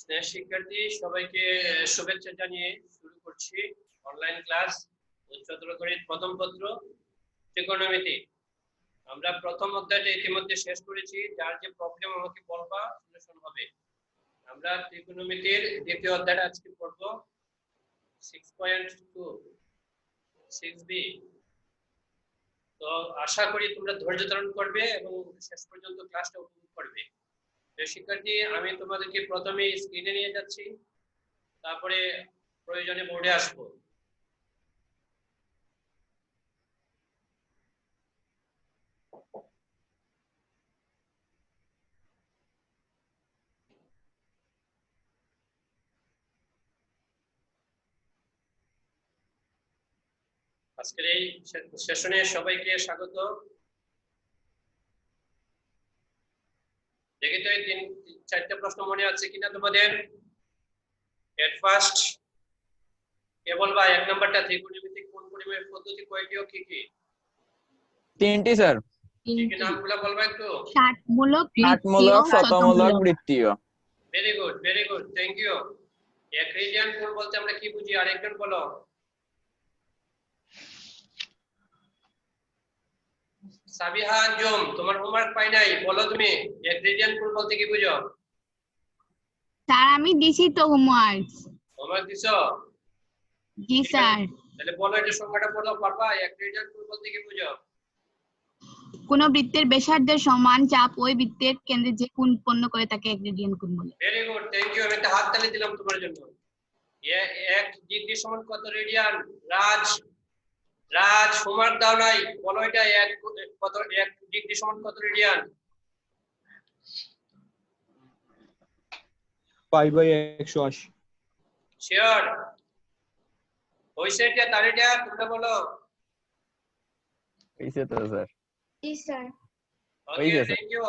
শিক্ষার্থী সবাইকে শুভেচ্ছা জানিয়ে শুরু করছি অনলাইন ক্লাস উচ্চতর গণিত প্রথম পত্র ত্রিকোণমিতি। আমরা প্রথম অধ্যায়টা ইতিমধ্যে শেষ করেছি, যার যে প্রবলেম আমাকে বলবা সলিউশন হবে। আমরা ত্রিকোণমিতির দ্বিতীয় অধ্যায়টা আজকে পড়ব 6.2 6b। তো আশা করি তোমরা ধৈর্য ধারণ করবে এবং শেষ পর্যন্ত ক্লাসটা উপভোগ করবে। শিক্ষার্থী, আমি তোমাদেরকে প্রথমে স্ক্রিনে নিয়ে যাচ্ছি, তারপরে প্রয়োজনে বোর্ডে আসবো। আজকের এই সেশনে সবাইকে স্বাগত। দেখি তো এই চারটা প্রশ্ন মনে আছে কিনা তোমাদের। এট ফার্স্ট কে বলবা এক নাম্বারটা ত্রিকোণমিতিক কোণ পরিমাপের পদ্ধতি কয়টি ও কি কি? তিনটি স্যার। কি কি নামগুলো বলবা একটু? ষাটমূলক, শতমূলক, বৃত্তীয়। Very good, very good, thank you. একরিডিয়ান কোণ বলতে আমরা কি বুঝি? আরেকজন বলো। সাবিহা আঞ্জুম, তোমার হোমওয়ার্ক পাই নাই, বলো তুমি একরিডিয়ান কোণ বলতে কি বুঝো? স্যার আমি দিছি তো হোমওয়ার্ক দিছো? জি স্যার। তাহলে বলো এটা সংজ্ঞাটা বলো, পারবা? একরিডিয়ান কোণ বলতে কি বুঝো? কোন বৃত্তের ব্যাসার্ধের সমান চাপ ওই বৃত্তের কেন্দ্রে যে কোণ উৎপন্ন করে তাকে একরেডিয়ান কোণ বলে। Very good, thank you. আমি একটা হাত তালি দিলাম তোমার জন্য। এক ডিগ্রি সমান কত রেডিয়ান? রাজ, রাজ হোমওয়ার্ক দাও নাই, বলো এটা এক ডিগ্রি সমান কত রেডিয়ান? π/180। শিওর? হইছে এটা? তার এটা তোমরা বলো। হইছে তো স্যার। জি স্যার। Okay, thank you.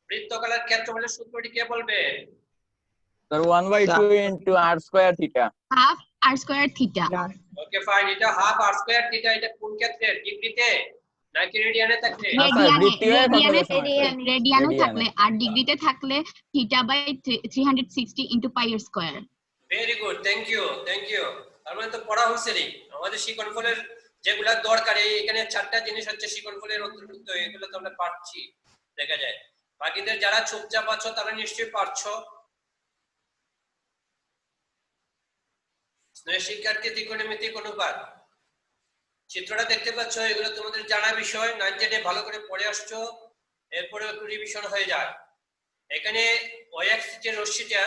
বৃত্তকালের ক্ষেত্রফলের সূত্রটি কে বলবে? Sir 1/2 into r square theta. Half r square theta. Okay fine. এটা হাফ r স্কয়ার থিটা, এটা কোন ক্ষেত্রে? ডিগ্রিতে নাকি রেডিয়ানে থাকলে? রেডিয়ানে থাকলে, আর ডিগ্রিতে থাকলে θ/360 into pi square. Very good, thank you, thank you. তার মানে তো পড়া হচ্ছে রে। আমাদের শিক্ষণফলের যেগুলা দরকার, এখানে চারটা জিনিস হচ্ছে শিক্ষণফলের অন্তর্ভুক্ত, এগুলো তো আমরা পাচ্ছি, দেখা যায়। বাকিদের যারা চুপচাপ আছো তারা নিশ্চয়ই পারছো। শিক্ষার্থী ত্রিকোণমিতিক অনুপাত চিত্রটা দেখতে পাচ্ছ, এগুলো তোমাদের জানা বিষয়, 9 10 ভালো করে পড়ে আসছো, এরপরে একটু রিভিশন হয়ে যায়। এখানে ওএক্স যে রশ্মিটা,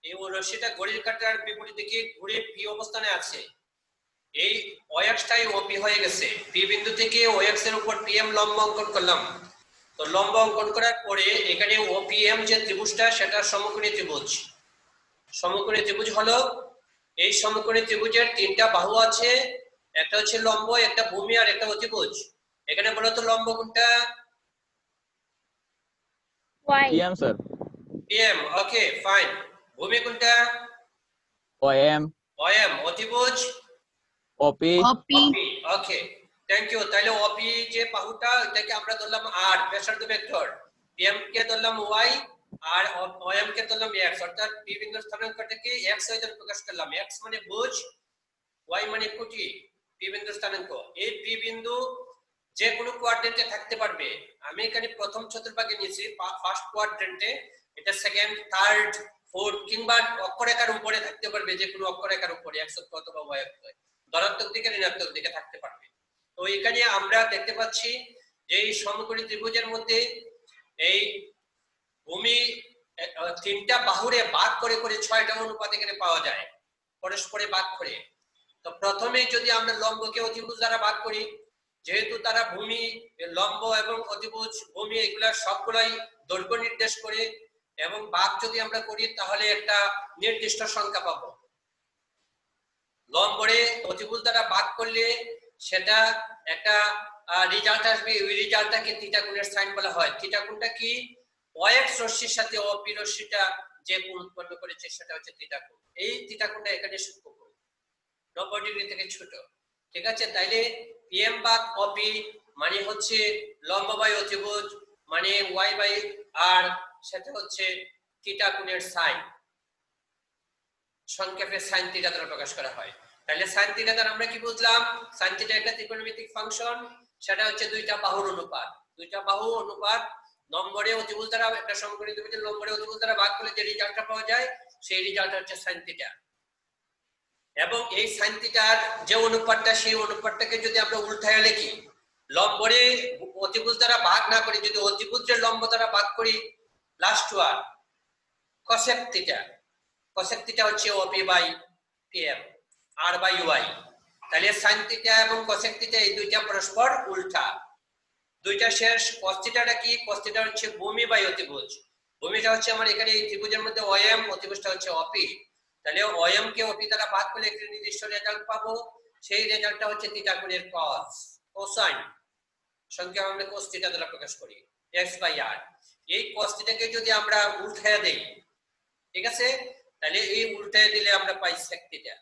এই রশ্মিটা ঘড়ির কাঁটার বিপরীত দিকে ঘুরে পি অবস্থানে আছে। এই ওএক্সটাই ওপি হয়ে গেছে। পি বিন্দু থেকে ওএক্স এর উপর পিএম লম্ব অঙ্কন করলাম। তো লম্ব অঙ্কন করার পরে এখানে ওপিএম যে ত্রিভুজটা, সেটা সমকোণী ত্রিভুজ। সমকোণী ত্রিভুজ হলো, এই সমকোণী ত্রিভুজের তিনটা বাহু আছে, একটা হচ্ছে লম্ব, একটা ভূমি, আর একটা অতিভুজ। এখানে বলো তো লম্ব কোনটা? PM sir. PM, okay fine. ভূমি কোনটা? OM। OM। অতিভুজ? OP। Okay, thank you. তাহলে OP যে বাহুটা, এটাকে আমরা ধরলাম r, ব্যাসার্ধ ভেক্টর। PM কে ধরলাম y, আর OM কে ধরলাম x, অর্থাৎ P বিন্দুর স্থানাঙ্কটাকে x দ্বারা প্রকাশ করলাম। x মানে ভুজ, y মানে খুঁটি, P বিন্দুর স্থানাঙ্ক। এই P বিন্দু যে কোনো কোয়াড্রেন্টে থাকতে পারবে। আমি এখানে প্রথম চতুর্ভাগে নিয়েছি, ফার্স্ট কোয়াড্রেন্টে। এটা সেকেন্ড, থার্ড, ফোর্থ, কিংবা অক্ষরেখার উপরে থাকতে পারবে, যে কোনো অক্ষরেখার উপরে, x অক্ষ অথবা y অক্ষ, ধনাত্মক দিকে ঋণাত্মক দিকে থাকতে পারবে। তো এখানে আমরা দেখতে পাচ্ছি যে এই সমকোণী ত্রিভুজের মধ্যে এই ভূমি তিনটা বাহুরে ভাগ করে করে 6টা অনুপাত এখানে পাওয়া যায়, পরস্পরে ভাগ করে। তো প্রথমে যদি আমরা লম্বকে অতিভুজ দ্বারা ভাগ করি, যেহেতু তারা ভূমি, লম্ব এবং অতিভুজ, ভূমি, এগুলা সবগুলাই দৈর্ঘ্য নির্দেশ করে, এবং ভাগ যদি আমরা করি তাহলে একটা নির্দিষ্ট সংখ্যা পাবো। লম্বরে অতিভুজ দ্বারা ভাগ করলে সেটা একটা রেজাল্ট আসবে। ওই রেজাল্টটাকে থিটা কোণের সাইন বলা হয়। থিটা কোণটা কি? ওএক্স রশ্মির সাথে ওপি রশ্মিটা যে কোণ উৎপন্ন করেছে সেটা হচ্ছে থিটা কোণ। এই থিটা কোণটা এখানে সূক্ষ্ম কোণ, 90 ডিগ্রি থেকে ছোট। ঠিক আছে? তাইলে পিএম ভাগ ওপি মানে হচ্ছে লম্ব বাই অতিভুজ, মানে y বাই r, সেটা হচ্ছে থিটা কোণের সাইন। সংক্ষেপে sin থিটা দ্বারা প্রকাশ করা হয়। তাহলে sin থিটা দ্বারা আমরা কি বুঝলাম? sin থিটা একটা ত্রিকোণমিতিক ফাংশন, সেটা হচ্ছে দুইটা বাহুর অনুপাত। দুইটা বাহু অনুপাত নম্বরে অতিভুজ দ্বারা একটা সমকোণী ত্রিভুজের নম্বরে অতিভুজ দ্বারা ভাগ করলে যে রেজাল্টটা পাওয়া যায় সেই রেজাল্ট হচ্ছে sin থিটা। এবং এই sin থিটার যে অনুপাতটা সেই অনুপাতটাকে যদি আমরা উল্টায় লিখি, লম্বরে অতিভুজ দ্বারা ভাগ না করি, যদি অতিভুজের লম্ব দ্বারা ভাগ করি last one cosec theta, cosec theta হচ্ছে OP by PM R by Y। তাহলে sin থিটা এবং cosec থিটা এই দুইটা পরস্পর উল্টা। দুইটা শেষ cos থিটাটা কি? cos থিটা হচ্ছে ভূমি বাই অতিভুজ। ভূমিটা হচ্ছে আমার এখানে এই ত্রিভুজের মধ্যে OM, অতিভুজটা হচ্ছে OP। তাহলে OM কে OP দ্বারা ভাগ করলে একটা নির্দিষ্ট রেজাল্ট পাবো, সেই রেজাল্টটা হচ্ছে থিটা কোণের cos, কোসাইন। সংখ্যা আমরা cos থিটা দ্বারা প্রকাশ করি x বাই r। এই cos থিটাকে যদি আমরা উল্টায়া দেই, ঠিক আছে, তাহলে এই উল্টায় দিলে আমরা পাই sec থিটা।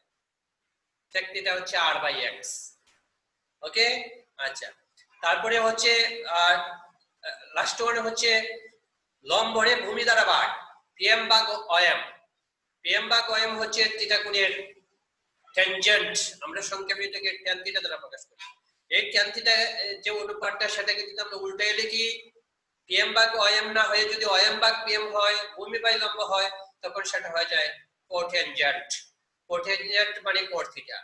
sec থিটা হচ্ছে r বাই x। ওকে, আচ্ছা। তারপরে হচ্ছে লাস্ট ওয়ান হচ্ছে লম্বরে ভূমি দ্বারা ভাগ, PM ভাগ OM। PM ভাগ OM হচ্ছে থিটা কোণের ট্যানজেন্ট, আমরা সংক্ষেপে এটাকে tan থিটা দ্বারা প্রকাশ করি। এই tan থিটা যে অনুপাতটা সেটাকে যদি আমরা উল্টায় লিখি, PM ভাগ OM না হয়ে যদি OM ভাগ PM হয়, ভূমি বাই লম্ব হয়, তখন সেটা হয়ে যায় কোট্যানজেন্ট। কোট্যানজেন্ট মানে cot থিটা।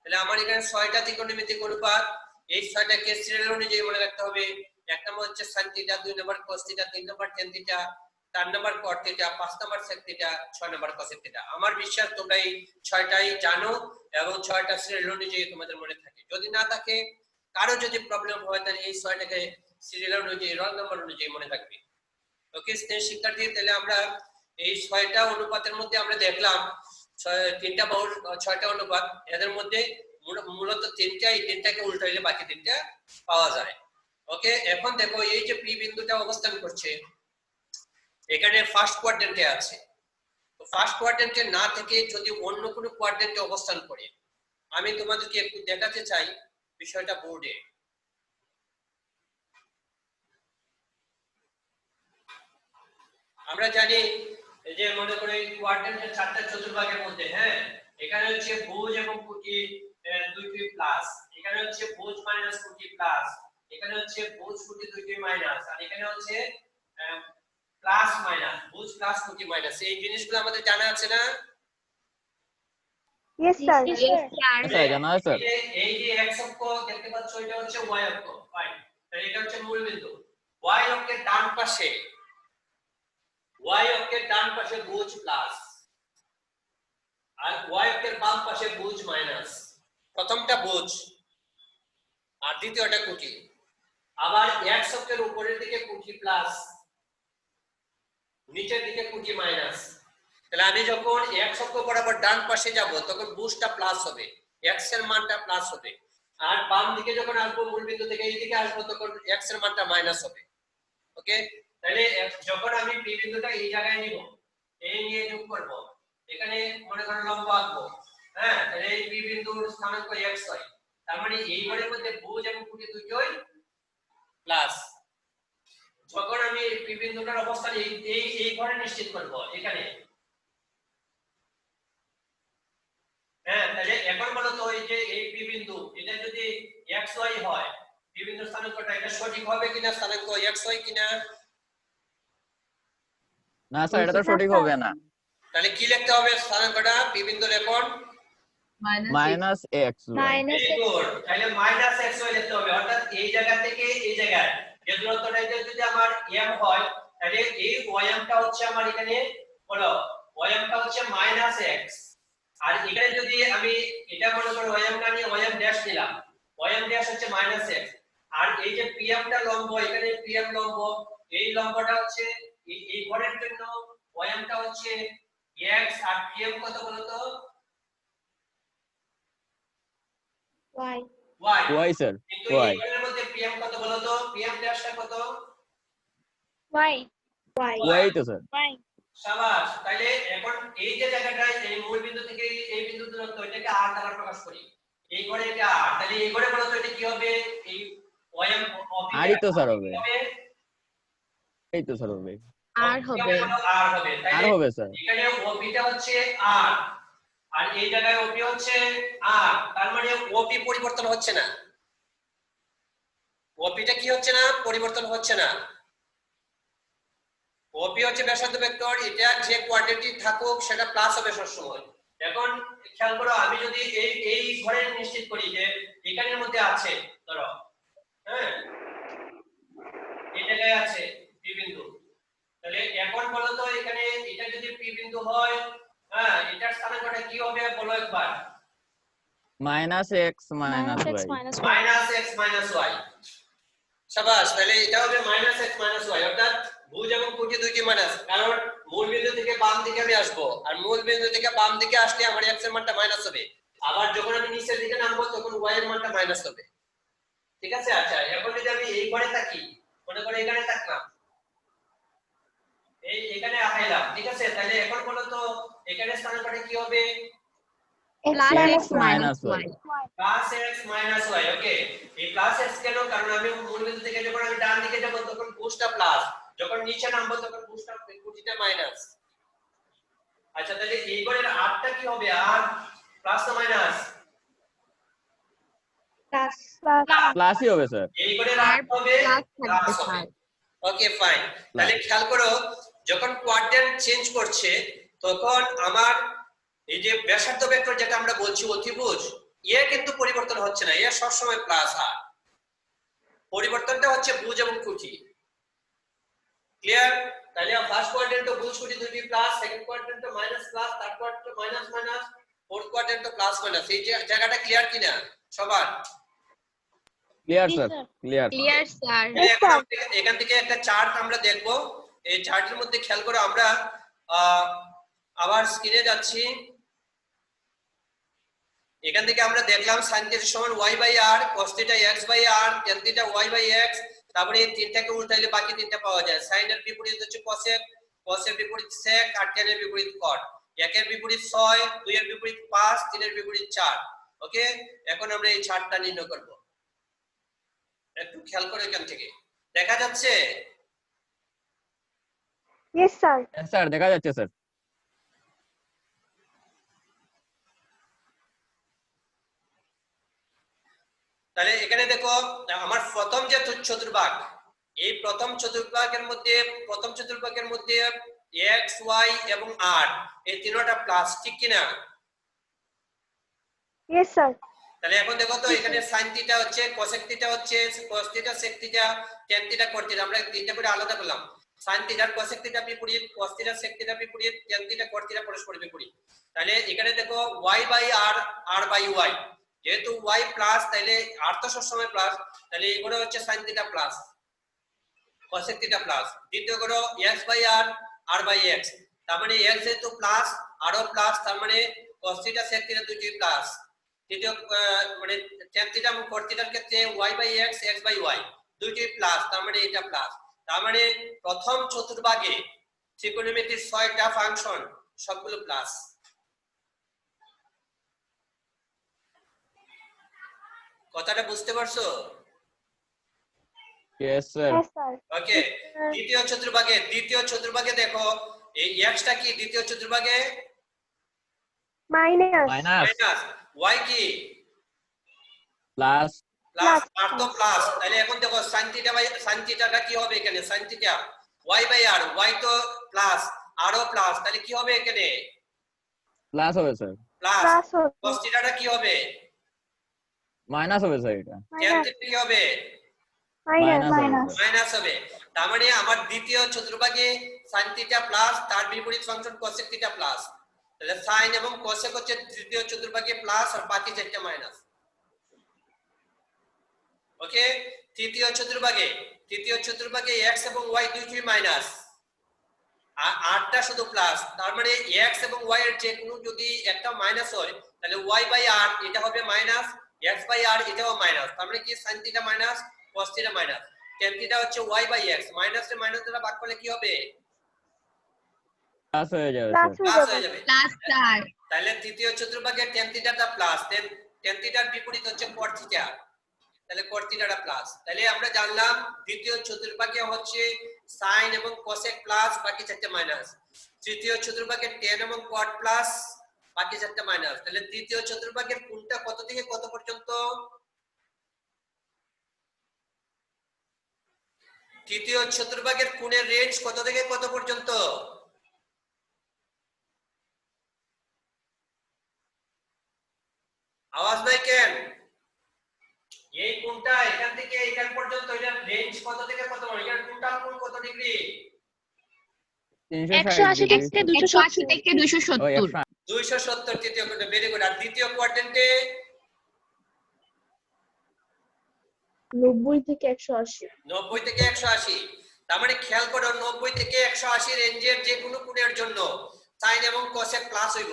তাহলে আমার এখানে 6টা ত্রিকোণমিতিক অনুপাত, এই 6টাকে সিরিয়াল অনুযায়ী মনে রাখতে হবে। এক নম্বর হচ্ছে sin থিটা, 2 নম্বর cos থিটা, 3 নম্বর tan থিটা, 4 নম্বর cot থিটা, 5 নম্বর sec থিটা, 6 নম্বর cosec থিটা। আমার বিশ্বাস তোমরা এই 6টাই জানো এবং 6টা সিরিয়াল অনুযায়ী তোমাদের মনে থাকে। যদি না থাকে, কারো যদি প্রবলেম হয়, তাহলে এই 6টাকে সিরিয়াল অনুযায়ী রোল নাম্বার অনুযায়ী মনে রাখবে। ওকে শিক্ষার্থী, তাহলে আমরা এই 6টা অনুপাতের মধ্যে আমরা দেখলাম 3টা বাহুর 6টা অনুপাত, এদের মধ্যে মূলত 3টাকে উল্টাইলে বাকি 3টা পাওয়া যায়। ওকে, এখন দেখো এই যে পি বিন্দুটা অবস্থান করছে এখানে ফার্স্ট কোয়াড্রেন্টে আছে। তো ফার্স্ট কোয়াড্রেন্টে না থেকে যদি অন্য কোনো কোয়াড্রেন্টে অবস্থান করে, আমি তোমাদেরকে একটু দেখাতে চাই বিষয়টা বোর্ডে। আমরা জানি যে মনে করে কোয়াড্রেন্টের 4টা চতুর্ভাগের মধ্যে, হ্যাঁ, এখানে হচ্ছে ভুজ এবং কুটি দুইটি প্লাস, এখানে হচ্ছে ভুজ মাইনাস কুটি প্লাস, এখানে হচ্ছে ভুজ কুটি দুইটি মাইনাস, আর এখানে হচ্ছে প্লাস মাইনাস, ভুজ প্লাস কুটি মাইনাস। এই জিনিসগুলো আমাদের জানা আছে না? Yes, sir. স্যার জানা আছে স্যার। এই যে x অক্ষ দেখতে পাচ্ছ, এটা হচ্ছে y অক্ষ, ফাইন। তাহলে এটা হচ্ছে মূল বিন্দু। y অক্ষের ডান পাশে, y অক্ষের ডান পাশে ভুজ প্লাস আর y অক্ষের বাম পাশে ভুজ মাইনাস। প্রথমটা ভুজ আর দ্বিতীয়টা কুটি। আবার x অক্ষের উপরের দিকে কুটি প্লাস, নিচের দিকে কুটি মাইনাস। তাহলে আমি যখন x অক্ষ বরাবর ডান পাশে যাব তখন ভুজটা প্লাস হবে, x এর মানটা প্লাস হবে। আর বাম দিকে যখন আসবো, মূল বিন্দু থেকে এই দিকে আসবো, তখন x এর মানটা মাইনাস হবে। ওকে, তাহলে যখন আমি পি বিন্দুটা এই জায়গায় নিব, এই নিয়ে যোগ করব, এখানে মনে করেন লম্ব আঁকবো, হ্যাঁ, তাহলে এই পি বিন্দুর স্থানাঙ্ক x হয়। তার মানে এই ঘরের মধ্যে ভুজ এবং কুটি দুটোই প্লাস। যখন আমি পি বিন্দুটার অবস্থান এই ঘরে নিশ্চিত করব, এখানে, হ্যাঁ, তাহলে এখন বলো তো এই যে এই পি বিন্দু, এটা যদি xy হয়, পি বিন্দুর স্থানাঙ্কটা এটা সঠিক হবে কিনা, স্থানাঙ্ক xy কিনা? না স্যার, এটা তো সঠিক হবে না। তাহলে কি লিখতে হবে স্থানাঙ্কটা? পি বিন্দুর এখন minus x Minus very good. তাহলে মাইনাস xy লিখতে হবে, অর্থাৎ এই জায়গা থেকে এই জায়গায় যে দূরত্বটা, এটা যদি আমার m হয়, তাহলে এই ym টা হচ্ছে আমার এখানে বলো, ym টা হচ্ছে মাইনাস x। আর এখানে যদি আমি এটা মনে করি ym না নিয়ে ym ড্যাশ নিলাম, ym ড্যাশ হচ্ছে মাইনাস x। আর এই যে pm টা লম্ব, এখানে pm লম্ব, এই লম্বটা হচ্ছে এই ঘরের জন্য ym টা হচ্ছে x, আর pm কত বলো তো? y. y। ওয়াই স্যার, কিন্তু ওয়াই। এই ঘরের মধ্যে pm কত বলো তো? pm ড্যাশটা কত? Y. Y. ওয়াই তো স্যার। Y. শাবাশ। তাহলে এখন এই যে জায়গাটায় এই মূল বিন্দু থেকে এই বিন্দু দূরত্ব, এটাকে r দ্বারা প্রকাশ করি। এই ঘরে এটা r, তাহলে এই ঘরে বলো তো এটা কি হবে? এই ym আর তো স্যার হবে, এই তো স্যার হবে, R হবে। r হবে। আর তাহলে হবে স্যার। এখানে OP টা হচ্ছে r, আর এই জায়গায় ওপি হচ্ছে আর, তার মানে ওপি পরিবর্তন হচ্ছে না, ওপিটা কি হচ্ছে না, পরিবর্তন হচ্ছে না। ওপি হচ্ছে ব্যাসার্ধ ভেক্টর, এটা যে কোয়াড্রেটিক থাকুক সেটা প্লাস হবে সবসময়। এখন খেয়াল করো, আমি যদি এই ঘরে নিশ্চিত করি যে এখানের মধ্যে আছে, ধরো হ্যাঁ এই জায়গায় আছে পি বিন্দু, তাহলে এখন বলো তো এখানে এটা যদি পি বিন্দু হয়, হ্যাঁ এটার স্থানাঙ্কটা কি হবে বলো একবার। minus x minus Minus x y. minus y. Minus x minus y, শাবাশ। তাহলে এটা হবে মাইনাস এক্স মাইনাস ওয়াই, অর্থাৎ ভুজ এবং কুটি দুইটি মাইনাস, কারণ মূল বিন্দু থেকে বাম দিকে আমি আসবো, আর মূল বিন্দু থেকে বাম দিকে আসলে আমার এক্স এর মানটা মাইনাস হবে, আবার যখন আমি নিচের দিকে নামবো তখন ওয়াই এর মানটা মাইনাস হবে। ঠিক আছে? আচ্ছা, এখন যদি আমি এই ঘরে থাকি, মনে করে এখানে থাকলাম, এখানে আইলাম, ঠিক আছে? তাহলে এখন বলো তো এখানে স্থানাঙ্কটা কি হবে? Plus X x minus minus y. Y. Plus x minus y. Okay, এই প্লাস এক্স কেন? কারণ আমি মূল বিন্দু থেকে যখন আমি ডান দিকে যাব তখন বুস্টটা প্লাস, যখন নিচে নামবো তখন বুস্টটা কুটিটা মাইনাস। আচ্ছা, তাহলে এই ঘরের আরটা কি হবে? আর প্লাস না মাইনাস? Plus. Plus ই হবে স্যার। এই ঘরের আর হবে প্লাস হবে। Okay fine. তাহলে খেয়াল করো, যখন কোয়াড্রেন্ট চেঞ্জ করছে তখন আমার এই যে ব্যাসার্ধ ভেক্টর যেটা আমরা বলছি অতিভুজ, এ কিন্তু পরিবর্তন হচ্ছে না, এ সব সময় প্লাস আর। পরিবর্তনটা হচ্ছে ভুজ এবং কুটি। ক্লিয়ার? তাহলে ফার্স্ট কোয়াড্রেন্ট তো ভুজ কুটি দুটি প্লাস, সেকেন্ড কোয়াড্রেন্ট তো minus plus, third quadrant minus minus, fourth quadrant তো প্লাস মাইনাস। এই জায়গাটা ক্লিয়ার কিনা সবার? Clear Yes, sir. sir. Clear. Clear sir. এখান থেকে একটা চার্ট আমরা দেখব। এই চার্টের মধ্যে খেয়াল করো, আমরা আবার স্ক্রিনে যাচ্ছি। এখান থেকে আমরা দেখলাম sin θ সমান y by r, cos θ x by r, tan θ y by x। তারপরে এই তিনটাকে উল্টাইলে বাকি তিনটা পাওয়া যায়। sin এর বিপরীত হচ্ছে cosec, cos এর বিপরীত sec, আর tan এর বিপরীত cot। 1 এর বিপরীত 6, 2 এর বিপরীত 5, 3 এর বিপরীত 4। ওকে, এখন আমরা এই চার্টটা নির্ণয় করব। একটু খেয়াল করে এখান থেকে দেখা যাচ্ছে। Yes, sir. Yes sir, দেখা যাচ্ছে স্যার। তাহলে এখানে দেখো, আমার প্রথম যে চতুর্ভাগ, এই প্রথম চতুর্ভাগের মধ্যে x y এবং r এই তিনটা প্লাস, ঠিক কি না? Yes, sir. তাহলে এখন দেখো তো, এখানে sin θ হচ্ছে, cosec θ হচ্ছে, cos θ sec θ, tan θ cot θ, আমরা তিনটা করে আলাদা করলাম। sin θ cosec θ বিপরীত, cos θ sec θ বিপরীত, tan θ cot θ পরস্পর বিপরীত। তাহলে এখানে দেখো y by r, r by y, যেহেতু y প্লাস তাহলে r তো সবসময় প্লাস, তাহলে এগুলো হচ্ছে sin θ প্লাস, cosec θ প্লাস। দ্বিতীয় করো x by r, r by x, তার মানে x যেহেতু প্লাস r ও প্লাস, তার মানে cos θ sec θ দুটোই প্লাস। তৃতীয় মানে tan θ এবং cot θ এর ক্ষেত্রে y by x, x by y দুটোই প্লাস, তার মানে এটা প্লাস। তার মানে প্রথম চতুর্ভাগে ত্রিকোণমিতির 6টা ফাংশন সবগুলো প্লাস। কথাটা বুঝতে পারছো? Yes sir. Yes, sir. ওকে, দ্বিতীয় চতুর্ভাগে দেখো এই x টা কি? দ্বিতীয় চতুর্ভাগে Minus. Minus মাইনাস, y কি plus প্লাস, আর তো প্লাস। তাহলে এখন দেখো sin θ বাই sin θ টা কি হবে এখানে? sin θ y by r, y তো প্লাস r ও প্লাস, তাহলে কি হবে এখানে? plus হবে স্যার। প্লাস। Plus হবে। cos θ টা কি হবে? মাইনাস হবে স্যার এটা। tan Minus. θ কি হবে? Minus. Minus হবে Minus. স্যার। মাইনাস হবে। তার মানে আমার দ্বিতীয় চতুর্ভাগে sin θ প্লাস, তার বিপরীত ফাংশন cosec θ প্লাস। তাহলে sin এবং cosec হচ্ছে তৃতীয় চতুর্ভাগে প্লাস, আর বাকি চারটা মাইনাস। ওকে, তৃতীয় চতুর্ভাগে x এবং y দুইটাই মাইনাস, আর rটা শুধু প্লাস। তার মানে x এবং y এর যে কোনো যদি একটা মাইনাস হয় তাহলে y বাই r এটা হবে মাইনাস, x বাই r এটাও মাইনাস। তার মানে কি sin θ minus, cos θ minus, tan θ হচ্ছে y বাই x, মাইনাস এর মাইনাস দ্বারা ভাগ করলে কি হবে? প্লাস হয়ে যাবে Plus স্যার। প্লাস হয়ে যাবে। Plus sir. তাহলে তৃতীয় চতুর্ভাগে tan θ টা প্লাস, tan θ এর বিপরীত হচ্ছে cot θ, তাহলে cot θ টা প্লাস। তাহলে আমরা জানলাম দ্বিতীয় চতুর্ভাগে হচ্ছে sin এবং cosec প্লাস, বাকি চারটে মাইনাস। তৃতীয় চতুর্ভাগে tan এবং cot প্লাস, বাকি চারটা মাইনাস। তাহলে তৃতীয় চতুর্ভাগের কোণটা কত থেকে কত পর্যন্ত? তৃতীয় চতুর্ভাগের কোণের রেঞ্জ কত থেকে কত পর্যন্ত? আওয়াজ নাই কেন? এই কোণটা এখান থেকে এখান পর্যন্ত এটার রেঞ্জ কত থেকে কত? এটার টোটাল কোণ কত ডিগ্রি? 180 থেকে 180 থেকে 270। 270 তৃতীয় কোণে। Very good. আর দ্বিতীয় কোয়াড্রেন্টে 90 থেকে 180। 90 থেকে 180। তার মানে খেয়াল করো 90 থেকে 180 রেঞ্জের যে কোনো কোণের জন্য সাইন এবং কসেক প্লাস হইব।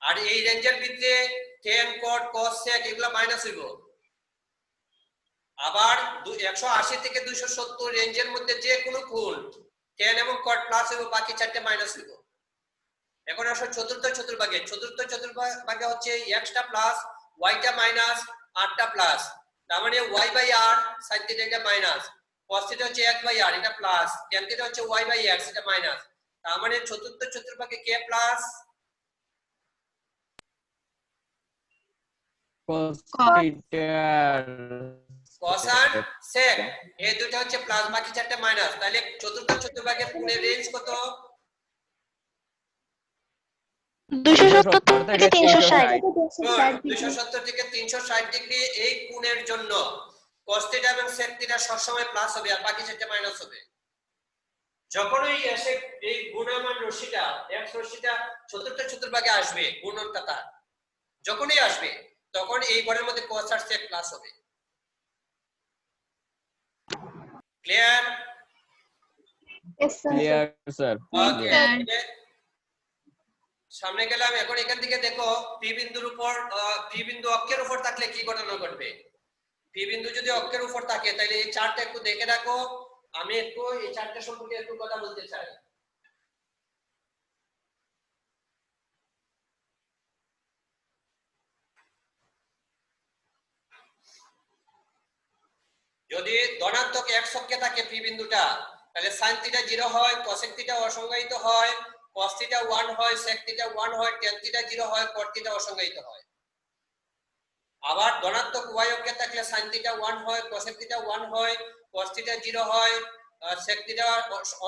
আর এই রেঞ্জের ভিতরে tan cot cos sec এগুলা মাইনাস হইব। আবার 180 থেকে 270 রেঞ্জের মধ্যে যে কোনো কোণ tan এবং cot প্লাস হইব, বাকি চারটে মাইনাস হইব। এখন আসো চতুর্থ চতুর্ভাগে। চতুর্থ চতুর্ভাগে হচ্ছে x টা প্লাস y টা মাইনাস r টা প্লাস। তার মানে y বাই r sin θ এটা মাইনাস, cos θ হচ্ছে x বাই r এটা প্লাস, tan θ হচ্ছে y বাই x এটা মাইনাস। তার মানে চতুর্থ চতুর্ভাগে k plus? cos theta cos আর sec এই দুটো হচ্ছে প্লাস, বাকি চারটে মাইনাস। তাহলে চতুর্থ চতুর্ভাগের কোণের রেঞ্জ কত? 270 থেকে 360। 270 থেকে 360 ডিগ্রি এই কোণের জন্য cos θ এবং sec θ সবসময় প্লাস হবে আর বাকি চারটে মাইনাস হবে। যখনই এসে এই গুণমান রশ্মিটা x রশ্মিটা চতুর্থ চতুর্ভাগে আসবে, গুণনটা তার যখনই আসবে তখন এই ঘরের মধ্যে cos আর sec প্লাস হবে। Clear? Yes sir. clear sir ওকে। সামনে গেলাম। এখন এখান থেকে দেখো পি বিন্দুর উপর পি বিন্দু অক্ষের উপর থাকলে কি ঘটনা ঘটবে। পি বিন্দু যদি অক্ষের উপর থাকে তাহলে এই চার্টটা একটু দেখে রাখো। আমি একটু এই চার্টটা সম্পর্কে একটু কথা বলতে চাই। যদি ধনাত্মক x অক্ষে থাকে পি বিন্দুটা তাহলে sin θ 0 হয়, cosec θ অসংজ্ঞায়িত হয়, cos θ 1 হয়, sec θ 1 হয়, tan θ 0 হয়, cot θ অসংজ্ঞায়িত হয়। আবার ধনাত্মক y অক্ষে থাকলে sin θ 1 হয়, cosec θ 1 হয়, cos θ 0 হয়, sec θ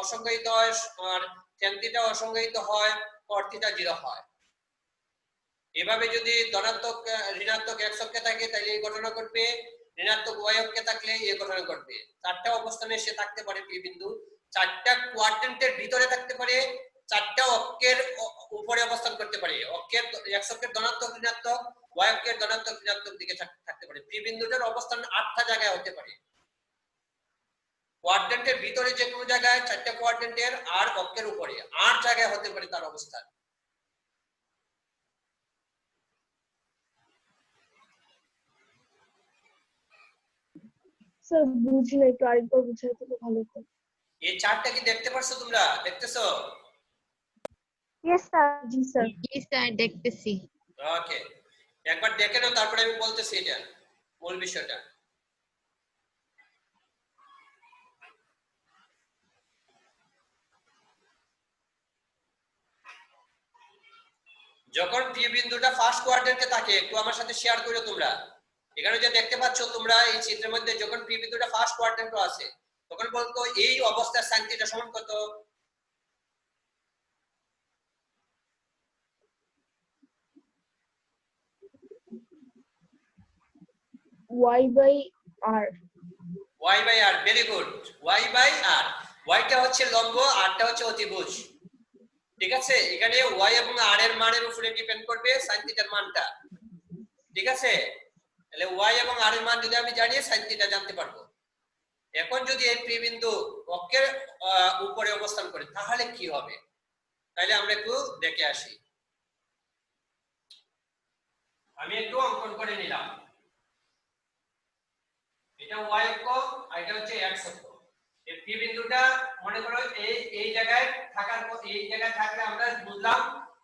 অসংজ্ঞায়িত হয় আর tan θ অসংজ্ঞায়িত হয়, cot θ 0 হয়। এভাবে যদি ধনাত্মক ঋণাত্মক x অক্ষে থাকে তাহলে এই ঘটনা ঘটবে, ঋণাত্মক y অক্ষে থাকলে এই ঘটনা ঘটবে। চারটা অবস্থানে সে থাকতে পারে পি বিন্দু, চারটা কোয়াড্রেন্টের ভিতরে থাকতে পারে, চারটা অক্ষের উপরে অবস্থান করতে পারে। অক্ষের x অক্ষের ধনাত্মক ঋণাত্মক, y অক্ষের ধনাত্মক ঋণাত্মক দিকে থাকতে পারে। পি বিন্দুটার অবস্থান 8টা জায়গায় হতে পারে। কোয়াড্রেন্টের ভিতরে যে কোনো জায়গায়, চারটা কোয়াড্রেন্টের আর অক্ষের উপরে 8 জায়গায় হতে পারে তার অবস্থান। স্যার বুঝলে একটু আরেকবার বুঝাই দিলে ভালো হতো। এই চার্টটা কি দেখতে পারছো তোমরা? দেখতেছো? Yes sir. জি স্যার। জি স্যার দেখতেছি। ওকে, একবার দেখে নাও তারপরে আমি বলতেছি এটা মূল বিষয়টা। যখন পি বিন্দুটা ফার্স্ট কোয়াড্রেন্টে থাকে, একটু আমার সাথে শেয়ার করো তোমরা। এখানে যে দেখতে পাচ্ছ তোমরা এই চিত্রের মধ্যে যখন পি বিন্দুটা ফার্স্ট কোয়াড্রেন্টে আছে তখন বলতো এই অবস্থার sin θ সমান কত? Y by R. y by r। Very good, y by r। y টা হচ্ছে লম্ব, r টা হচ্ছে অতিভুজ। ঠিক আছে, এখানে y এবং r এর মানের উপরে ডিপেন্ড করবে sin θ এর মানটা। ঠিক আছে, তাহলে y এবং r এর মান যদি আমি জানি sin θ জানতে পারবো। এখন যদি এই পি বিন্দু অক্ষের উপরে অবস্থান করে তাহলে কি হবে, তাহলে আমরা একটু দেখে আসি। আমি একটু অঙ্কন করে নিলাম। এটা y অক্ষ আর এটা হচ্ছে x অক্ষ। এই পি বিন্দুটা মনে করো এই জায়গায় থাকার পর, এই জায়গায় থাকলে আমরা বুঝলাম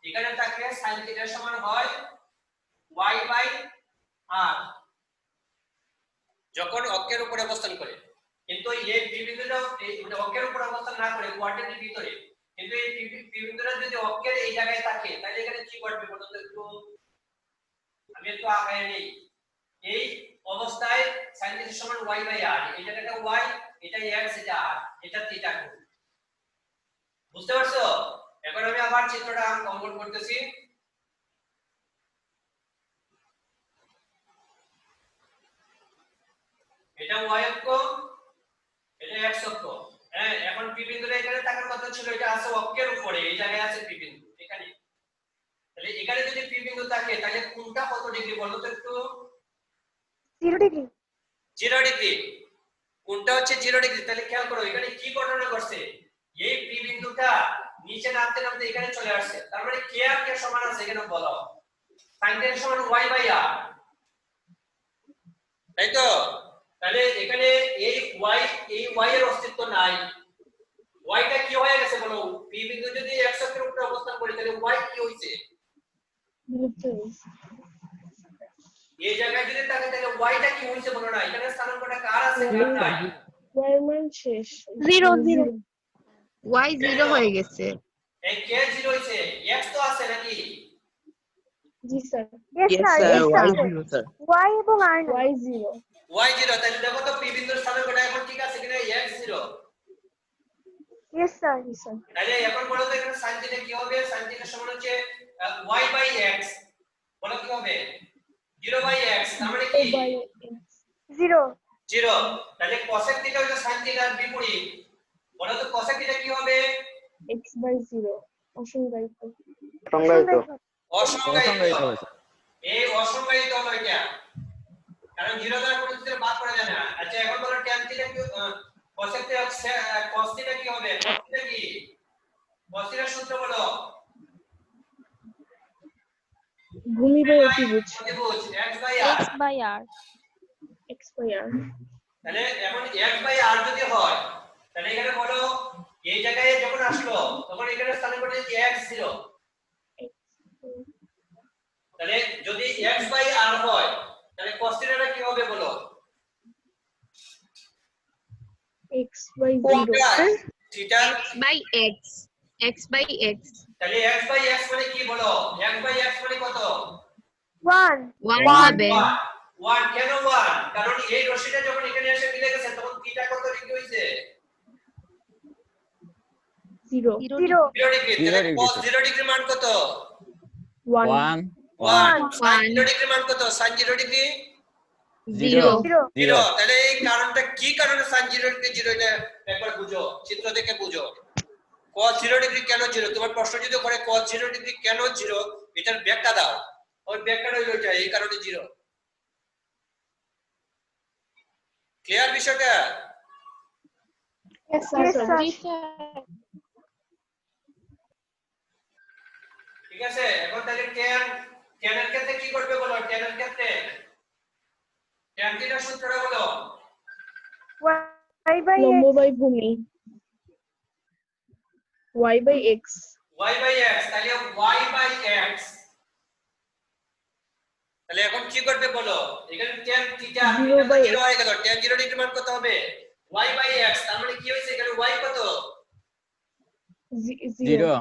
এখানে থাকলে sin θ সমান হয় y বাই r যখন অক্ষের উপরে অবস্থান করে। কিন্তু এই পি বিন্দুটা এই অক্ষের উপরে অবস্থান না করে কোয়াড্রেন্টের ভিতরে, কিন্তু এই পি বিন্দুটা যদি অক্ষের এই জায়গায় থাকে তাহলে এখানে কি করবে বলো তো একটু, আমি একটু আগায় নেই। এই অবস্থায় sin θ সমান y/r, এই জায়গাটা y, এটা x, এটা r, এটা থিটা কোণ। বুঝতে পারছো? এখন আমি আবার চিত্রটা অঙ্কন করতেছি। এটা y অক্ষ, এটা x অক্ষ। হ্যাঁ, এখন p বিন্দুটা এখানে থাকার কথা ছিল, এটা আছে অক্ষের উপরে, এই জায়গায় আছে p বিন্দু এখানে। তাহলে এখানে যদি p বিন্দু থাকে তাহলে কোণটা কত ডিগ্রি বলো তো একটু? 0 ডিগ্রি। 0 ডিগ্রি। কোণটা হচ্ছে 0 ডিগ্রি। তাহলে খেয়াল করো এখানে কি ঘটনা ঘটছে, এই p বিন্দুটা নিচে নামতে নামতে এখানে চলে আসছে। তার মানে k আর k সমান আছে এখানে বলো, sin θ সমান y/r, তাই তো? তাহলে এখানে এই y এর অস্তিত্ব নাই। y টা কি হয়ে গেছে বলো? p বিন্দু যদি x অক্ষের উপরে অবস্থান করে তাহলে y কি হইছে? বিলুপ্ত হয়েছে। এই জায়গায় যদি থাকে তাহলে y টা কি হইছে বলো না? এখানে স্থানাঙ্কটা কার আছে কার নাই? y এর মান শেষ। 0 0 y 0 হয়ে গেছে। এই k 0 হইছে, x তো আছে নাকি? জি sir. yes sir y 0 sir. y এবং r y 0। y 0, তাহলে দেখো তো p বিন্দুর স্থানাঙ্কটা এখন ঠিক আছে কিনা? x 0। yes sir জি স্যার। তাহলে এখন বলো তো এখানে sin θ কি হবে? sin θ সমান হচ্ছে y/x, বলো কি হবে? 0/x, তার মানে কি? by x 0 0। তাহলে cosec θ হচ্ছে sin θ এর বিপরীত, বলো তো cosec θ কি হবে? x by 0 অসংজ্ঞায়িত। অসংজ্ঞায়িত। হয়েছে। এই অসংজ্ঞায়িত হলো এটা, কারণ 0 দ্বারা কোনো কিছু বাদ করা যায় না। আচ্ছা এখন বলো tan θ কি, cosec θ cos θ কি হবে? cos θ কি? cos θ এর সূত্র বলো। ভূমি বাই অতিভুজ অতিভুজ x/r। x by r x by r। তাহলে এখন x/r যদি হয় তাহলে এখানে বলো এই জায়গায় যখন আসলো তখন এখানে স্থানাঙ্কটা কি x 0, তাহলে যদি x/r হয় তাহলে cos θ টা কি হবে বলো? x by 0 theta. x by x তাহলে x/x মানে কি বলো? x/x মানে কত? 1 1 হবে। 1 কেন 1? কারণ এই রশ্মিটা যখন এখানে এসে মিলে গেছে তখন থিটা কত ডিগ্রি হইছে? 0 0 0 ডিগ্রি। তাহলে 0 cos ডিগ্রি। 0 ডিগ্রি মান কত? 1 1 1 sin 1 0 ডিগ্রি মান কত? sin 0 degree 0 0 0। তাহলে এই কারণটা কি কারণে sin 0 ডিগ্রি 0, এটা একবার বুঝো, চিত্র দেখে বুঝো। cos 0 ডিগ্রি কেন 0? তোমার প্রশ্ন যদি করে cos 0 ডিগ্রি কেন 0, এটার ব্যাখ্যা দাও। ওই ব্যাখ্যাটা হলো এটা, এই কারণে 0। ক্লিয়ার বিষয়টা? yes yes sir। sir ঠিক আছে, এখন তাহলে tan এর ক্ষেত্রে কি করবে বলো? tan এর ক্ষেত্রে tan θ সূত্রটা বলো। y by লম্ব x বাই ভূমি y by x y/x, তাহলে y/x, তাহলে এখন কি করবে বলো? এখানে tan θ 0 by 0 হয়ে গেল, tan 0 ডিগ্রি মান কত হবে? y/x, তার মানে কি হইছে এখানে y কত? 0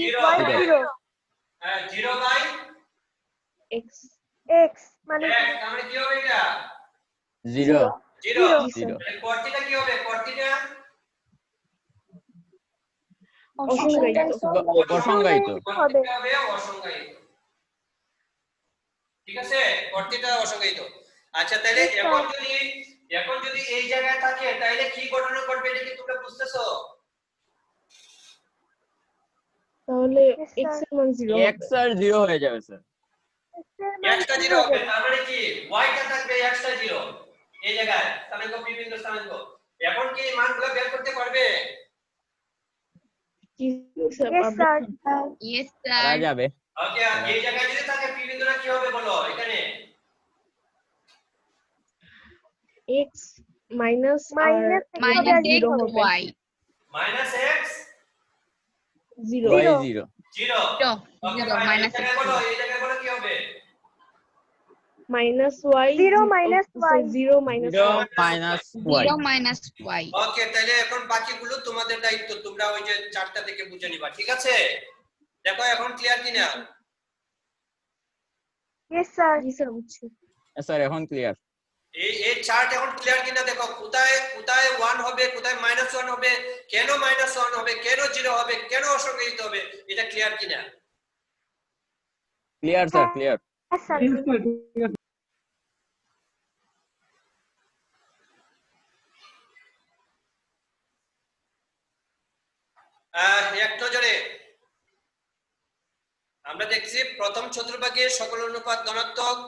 y 0 হ্যাঁ 0/x, x x মানে তার মানে কি হবে এটা? 0 0। 0 তাহলে cos θ কি হবে? cos θ অসংজ্ঞায়িত। অসংজ্ঞায়িত। হবে হবে অসংজ্ঞায়িত। ঠিক আছে, cos θ অসংজ্ঞায়িত। আচ্ছা তাহলে Yes, sir. এখন যদি এই জায়গায় থাকে তাহলে কি ঘটনা ঘটবে এটা কি তোমরা বুঝতেছো? তাহলে Yes, x sir. এর মান 0 হবে। x আর 0 হয়ে যাবে স্যার। x টা 0 হবে, তার মানে কি y টা থাকবে, x টা 0 এই জায়গায় স্থানাঙ্ক p বিন্দু স্থানাঙ্ক। এখন কি এই মানগুলো বের করতে পারবে? জি স্যার। yes sir yes করা sir যাবে। ওকে, এই জায়গায় যদি থাকে p বিন্দুটা কি হবে বলো? এখানে x মাইনাস Minus আর minus হবে, x হবে। y -x 0 y 0 0। 0 ওকে, 0 minus এই x জায়গায় বলো, এই জায়গায় বলো কি হবে? Minus y 0 minus y 0 minus 0 y minus y 0 minus y ওকে, তাহলে এখন বাকিগুলো তোমাদের দায়িত্ব, তোমরা ওই যে চারটা থেকে বুঝে নিবা, ঠিক আছে? দেখো এখন ক্লিয়ার কিনা? Yes, sir. জি স্যার বুঝছি। স্যার এখন ক্লিয়ার। এই চার্ট এখন ক্লিয়ার কিনা দেখো, কোথায় কোথায় 1 হবে, কোথায় -1 হবে, কেন -1 হবে, কেন 0 হবে, কেন অসংখ্যিত হবে, এটা ক্লিয়ার কিনা? Clear sir, clear. Yes, sir. এক নজরে আমরা দেখছি প্রথম চতুর্ভাগে সকল অনুপাত ধনাত্মক,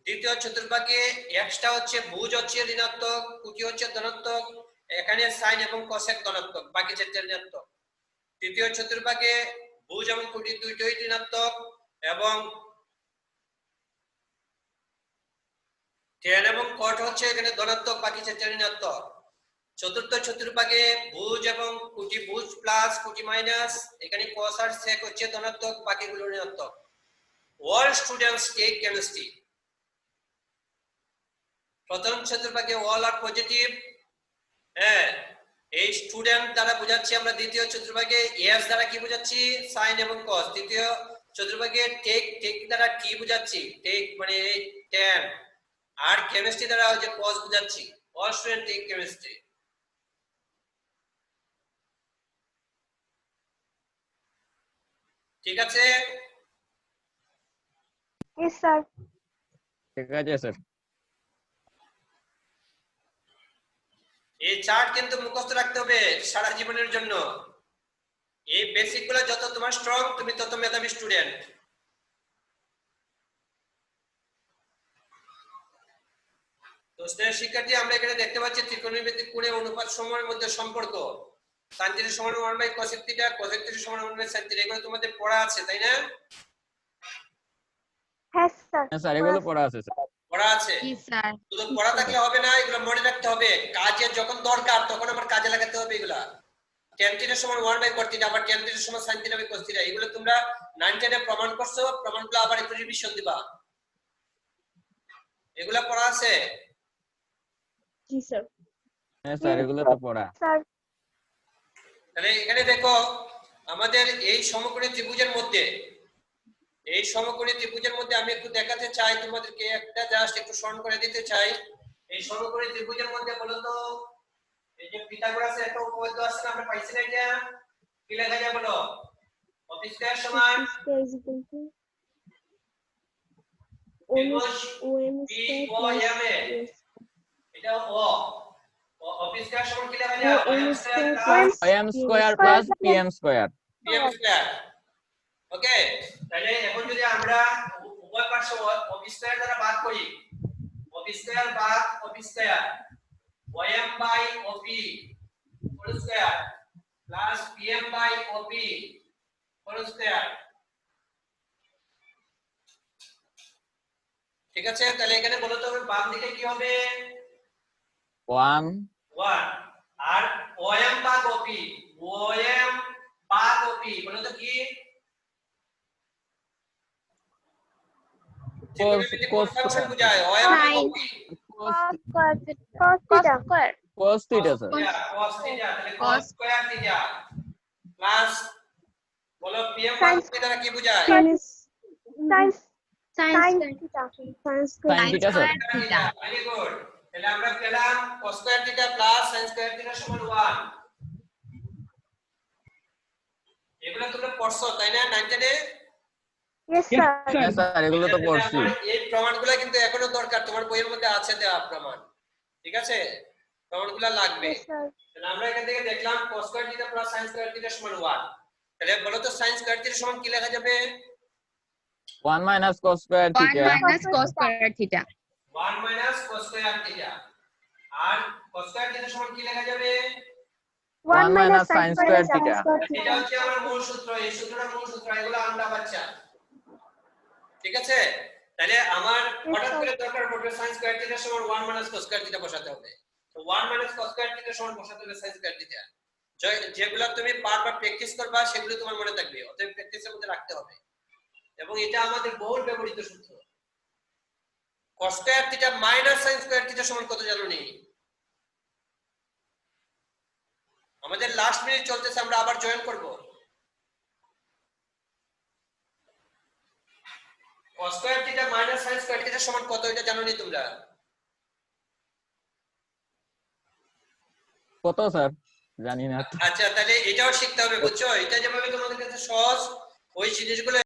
দ্বিতীয় চতুর্ভাগে এক্সটা হচ্ছে ভুজ হচ্ছে ঋণাত্মক, কুটি হচ্ছে ধনাত্মক, এখানে সাইন এবং কোসেক ধনাত্মক, বাকি চারটি ঋণাত্মক। তৃতীয় চতুর্ভাগে ভুজ এবং কুটি দুইটাই ঋণাত্মক এবং tan এবং cot হচ্ছে এখানে ধনাত্মক, বাকি চারটি ঋণাত্মক। চতুর্থ চতুর্ভাগে ভুজ এবং কুটি ভুজ প্লাস কুটি মাইনাস, এখানে cos আর sec হচ্ছে ধনাত্মক, বাকিগুলো ঋণাত্মক। All students take chemistry. প্রথম চতুর্ভাগে all are positive, হ্যাঁ এই স্টুডেন্ট দ্বারা বোঝাচ্ছি আমরা। দ্বিতীয় চতুর্ভাগে s দ্বারা কি বোঝাচ্ছি? sin এবং cos। তৃতীয় চতুর্ভাগে take দ্বারা কি বোঝাচ্ছি? take মানে এই tan। আর কেমিস্ট্রি দ্বারা যে cos বোঝাচ্ছি। all students take chemistry. ঠিক আছে? Yes, sir. ঠিক আছে স্যার। এই চার্ট কিন্তু মুখস্থ রাখতে হবে সারা জীবনের জন্য। এই বেসিক গুলো যত তোমার স্ট্রং, তুমি তত মেধাবী স্টুডেন্ট। তো স্নেহ শিক্ষার্থী, আমরা এখানে দেখতে পাচ্ছি ত্রিকোণমিতিক কোণে অনুপাত সমূহের মধ্যে সম্পর্ক। sin θ সমান 1 cos θ, cos θ সমান 1 sin θ, এগুলো তোমাদের পড়া আছে তাই না? Yes, sir. হ্যাঁ স্যার, এগুলো পড়া আছে স্যার। পড়া আছে। জি স্যার। শুধু পড়া থাকলে হবে না, এগুলো মনে রাখতে হবে। কাজে যখন দরকার তখন আমার কাজে লাগাতে হবে এগুলা। tan θ সমান 1 cos θ, আবার tan θ সমান sin θ cos θ, এগুলো তোমরা 9 10 এ প্রমাণ করছো, প্রমাণগুলো আবার একটু রিভিশন দিবা। এগুলা পড়া আছে। জি স্যার। হ্যাঁ স্যার, এগুলো তো পড়া। Sir. তাহলে এখানে দেখো আমাদের এই সমকোণী ত্রিভুজের মধ্যে, এই সমকোণী ত্রিভুজের মধ্যে আমি একটু দেখাতে চাই তোমাদেরকে, একটা জাস্ট একটু স্মরণ করে দিতে চাই। এই সমকোণী ত্রিভুজের মধ্যে বলো তো, এই যে পিথাগোরাসের একটা উপপাদ্য আছে না, আমরা পাইছি না? এটা কি লেখা যায় বলো? অফিস স্কয়ার সমান স্কয়ার ইজ ইকুয়াল টু ত্রিভুজ OM POM এ, এটা অফিস স্কয়ার সমান কি লেখা যায়? OM square plus m square plus pm square. PM square. Okay, তাহলে এখন যদি আমরা উভয় পার্শ্ব অফিস স্কয়ার দ্বারা ভাগ করি, অফিস স্কয়ার ভাগ অফিস square, OM by OP whole square plus PM by OP whole square. ঠিক আছে? তাহলে এখানে বলো তো বাম দিকে কি হবে? 1 1 আর OM ভাগ OP, OM ভাগ OP বলো তো কি? ত্রিকোণমিতিক কোণ ফাংশন বোঝায় OM ভাগ OP। Cos theta. cos θ স্যার। cos θ, তাহলে cos স্কয়ার θ প্লাস বলো PM Sin ভাগ দ্বারা কি বোঝায়? Sin theta. sin θ স্যার। Very good. তাহলে আমরা পেলাম cos square θ plus sin square θ সমান 1। এগুলো তোমরা পড়ছো তাই না 9 10 এ? Yes, sir. হ্যাঁ স্যার, এগুলো তো পড়ছি। এই প্রমাণগুলো কিন্তু এখনো দরকার, তোমার বইয়ের মধ্যে আছে দেওয়া প্রমাণ। ঠিক আছে? প্রমাণগুলো লাগবে। Yes, sir. তাহলে আমরা এখান থেকে দেখলাম cos square θ plus sin square θ সমান 1। তাহলে বলো তো sin স্কয়ার θ সমান কি লেখা যাবে? 1 minus cos square θ। 1 minus cos square theta. 1 minus cos square θ। আর cos স্কয়ার θ সমান কি লেখা যাবে? 1 minus sin square theta. এটা হচ্ছে আমার মূল সূত্র, এই সূত্রটার মূল সূত্র, এগুলো আমরা বাচ্চা। ঠিক আছে? তাহলে আমার হঠাৎ করে দরকার পড়বে sin স্কয়ার θ সমান 1 মাইনাস cos স্কয়ার θ বসাতে হবে। তো 1 মাইনাস cos স্কয়ার θ সমান বসাতে হবে sin স্কয়ার θ। যেগুলো তুমি বারবার প্র্যাকটিস করবা সেগুলো তোমার মনে থাকবে, অতএব প্র্যাকটিসের মধ্যে রাখতে হবে। এবং এটা আমাদের বহুল ব্যবহৃত সূত্র। cos square θ minus sin square θ সমান কত জানো নি? আমাদের লাস্ট মিনিট চলতেছে, আমরা আবার জয়েন করব। cos square theta minus sin square theta সমান কত এটা জানো নি তোমরা? কত স্যার জানি না তো। আচ্ছা তাহলে এটাও শিখতে হবে বুঝছো, এটা যেভাবে তোমাদের কাছে সহজ ওই জিনিসগুলো